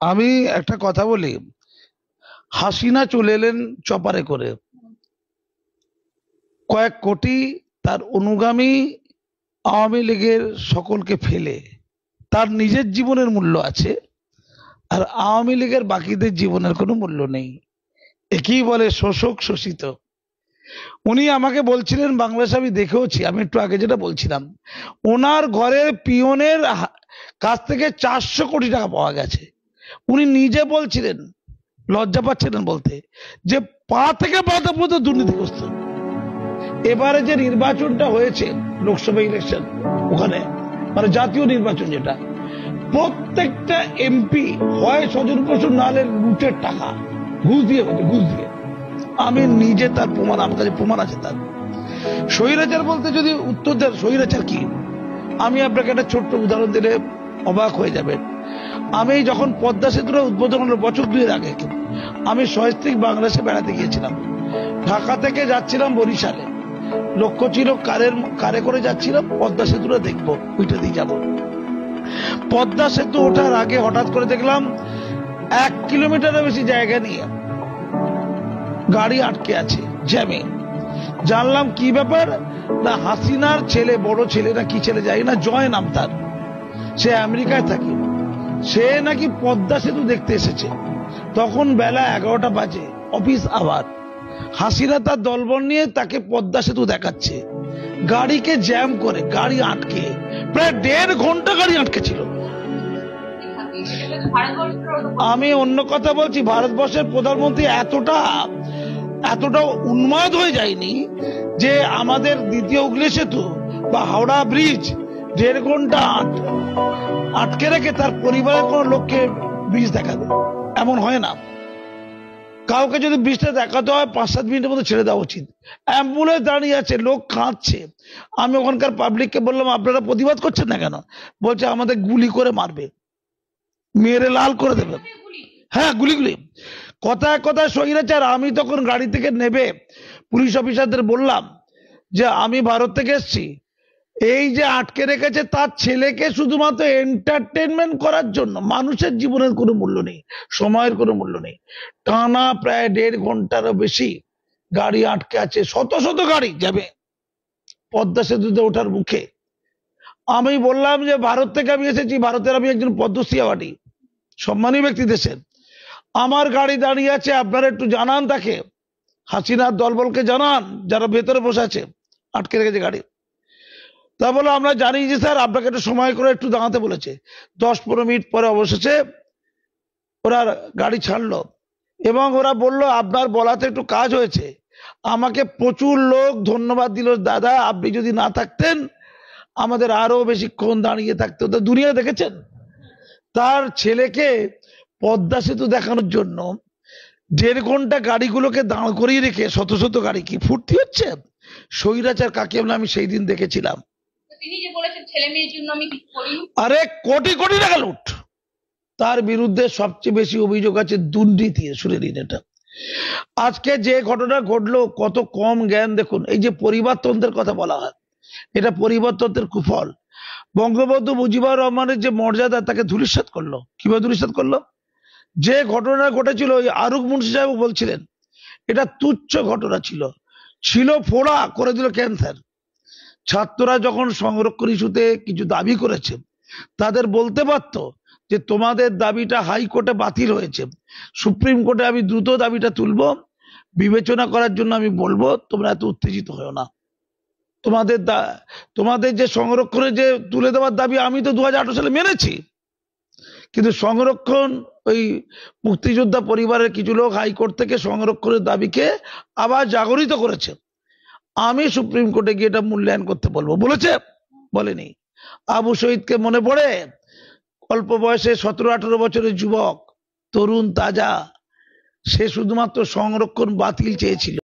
আমি একটা কথা বলি, হাসিনা চলে এলেন চপারে করে, কয়েক কোটি তার অনুগামী আওয়ামী লীগের সকলকে ফেলে। তার নিজের জীবনের মূল্য আছে, আর আওয়ামী লীগের বাকিদের জীবনের কোনো মূল্য নেই। একেই বলে শোষক শোষিত। উনি আমাকে বলছিলেন, বাংলাদেশ আমি দেখেওছি, আমি একটু আগে যেটা বলছিলাম, ওনার ঘরের পিয়নের কাছ থেকে 400 কোটি টাকা পাওয়া গেছে। উনি নিজে বলছিলেন, লজ্জা পাচ্ছিলেন বলতে, যে পা থেকে পাতা পর্যন্ত দুর্নীতিগ্রস্ত। এবারে যে নির্বাচনটা হয়েছে, লোকসভা ইলেকশন, ওখানে মানে জাতীয় নির্বাচন, যেটা প্রত্যেকটা এমপি হয় স্বজন পোষণ নাহলে লুটের টাকা ঘুষ দিয়ে হয়েছে, ঘুষ দিয়ে। আমি নিজে তার প্রমাণ, আমার কাছে প্রমাণ আছে তার। স্বৈরাচার বলতে যদি উত্তর দেন স্বৈরাচার কি, আমি আপনাকে একটা ছোট্ট উদাহরণ দিলে অবাক হয়ে যাবেন। আমি যখন পদ্মা সেতুটা উদ্বোধন হলো বছর 2 আগে, আমি সস্ত্রীক বাংলাদেশে বেড়াতে গিয়েছিলাম। ঢাকা থেকে যাচ্ছিলাম বরিশালে, লক্ষ্য ছিল কারে করে যাচ্ছিলাম, পদ্মা সেতুটা দেখবো, ওইটা দিয়ে যাবো। পদ্মা সেতু ওঠার আগে হঠাৎ করে দেখলাম 1 কিলোমিটারের বেশি জায়গা নিয়ে গাড়ি আটকে আছে জ্যামে। জানলাম কি ব্যাপার, না হাসিনার ছেলে, বড় ছেলে না কি ছেলে যাই না, জয় নাম তার, সে আমেরিকায় থাকে, সে নাকি পদ্মা সেতু দেখতে এসেছে। তখন বেলা 11টা বাজে, অফিস আবার। হাসিনা তার দলবল নিয়ে তাকে পদ্মা সেতু দেখাচ্ছে, গাড়িকে জ্যাম করে, গাড়ি আটকে প্রায় 1.5 ঘন্টা গাড়ি আটকে ছিল। আমি অন্য কথা বলছি, ভারতবর্ষের প্রধানমন্ত্রী এতটা উন্মাদ হয়ে যায়নি যে আমাদের দ্বিতীয় হুগলি সেতু বা হাওড়া ব্রিজ 1.5 ঘন্টা আটকে রেখে তার পরিবারের কোন লোককে ব্রিজ দেখাবে। এমন হয় না। কাউকে যদি ব্রিজটা দেখাতে হয় 5-7 মিনিটের মধ্যে ছেড়ে দেওয়া উচিত। অ্যাম্বুলেন্স দাঁড়িয়ে আছে, লোক কাঁদছে। আমি ওখানকার পাবলিককে বললাম, আপনারা প্রতিবাদ করছেন না কেন? বলছে আমাদের গুলি করে মারবে, মেরে লাল করে দেবে। হ্যাঁ, গুলি। কথায় কথায় স্বৈরাচার। আমি তখন গাড়ি থেকে নেবে পুলিশ অফিসারদের বললাম যে আমি ভারত থেকে এসেছি, এই যে আটকে রেখেছে তার ছেলেকে শুধুমাত্র এন্টারটেনমেন্ট করার জন্য। মানুষের জীবনের কোনো মূল্য নেই, সময়ের কোনো মূল্য নেই। টানা প্রায় 1.5 ঘন্টারও বেশি গাড়ি আটকে আছে, শত শত গাড়ি যাবে পদ্মা সেতুতে ওঠার মুখে। আমি বললাম যে ভারত থেকে আমি এসেছি, ভারতের আমি একজন পদ্মশ্রী অ্যাওয়ার্ডী সম্মানী ব্যক্তি দেশের, আমার গাড়ি দাঁড়িয়ে আছে, আপনারা একটু জানান তাকে, হাসিনার দলবলকে জানান যারা ভেতরে বসে আছে, আটকে রেখেছে গাড়ি। তা বলে আমরা জানি যে স্যার আপনাকে একটু সময় করে একটু দাঁড়াতে বলেছে। 10-15 মিনিট পরে অবশেষে ওরা গাড়ি ছাড়লো এবং ওরা বলল আপনার বলাতে একটু কাজ হয়েছে। আমাকে প্রচুর লোক ধন্যবাদ দিল, দাদা আপনি যদি না থাকতেন আমাদের আরো বেশিক্ষণ দাঁড়িয়ে থাকতে হতো। দুনিয়া দেখেছেন, তার ছেলেকে পদ্মা সেতু দেখানোর জন্য 1.5 ঘন্টা গাড়িগুলোকে দাঁড় করিয়ে রেখে শত শত গাড়ি কি ফুর্তি হচ্ছে? স্বৈরাচার কাকে বলে আমি সেই দিন দেখেছিলাম। তিনি যে বলেছেন ছেলে মেয়ের জন্য আমি কিছু করি, আরে কোটি কোটি টাকা লুট। তার বিরুদ্ধে সবচেয়ে বেশি অভিযোগ আছে দুর্নীতি। শুনে নিন এটা। আজকে যে ঘটনা ঘটলো, কত কম জ্ঞান দেখুন। এই যে পরিবারতন্ত্রের কথা বলা হয়, এটা পরিবারতন্ত্রের কুফল। বঙ্গবন্ধু মুজিবুর রহমানের যে মর্যাদা, তাকে ধূলিসাৎ করলো। কিভাবে ধূলিসাৎ করলো? যে ঘটনা ঘটেছিল, ওই আরুক মুন্সি সাহেব বলছিলেন এটা তুচ্ছ ঘটনা ছিল ফোড়া করে দিল ক্যান্সার। ছাত্ররা যখন সংরক্ষণ ইস্যুতে কিছু দাবি করেছে, তাদের বলতে পারত যে তোমাদের দাবিটা হাইকোর্টে বাতিল হয়েছে, সুপ্রিম কোর্টে আমি দ্রুত দাবিটা তুলব, বিবেচনা করার জন্য আমি বলবো, তোমরা এত উত্তেজিত হও না। তোমাদের যে সংরক্ষণে যে তুলে দেওয়ার দাবি আমি তো 2018 সালে মেনেছি, কিন্তু সংরক্ষণ, ওই মুক্তিযোদ্ধা পরিবারের কিছু লোক হাইকোর্ট থেকে সংরক্ষণের দাবিকে আবার জাগরিত করেছে। আমি সুপ্রিম কোর্টে গিয়ে এটা মূল্যায়ন করতে বলবো। বলেছে? বলেনি। আবু শহীদকে মনে পড়ে? অল্প বয়সে 17-18 বছরের যুবক, তরুণ তাজা, সে শুধুমাত্র সংরক্ষণ বাতিল চেয়েছিল।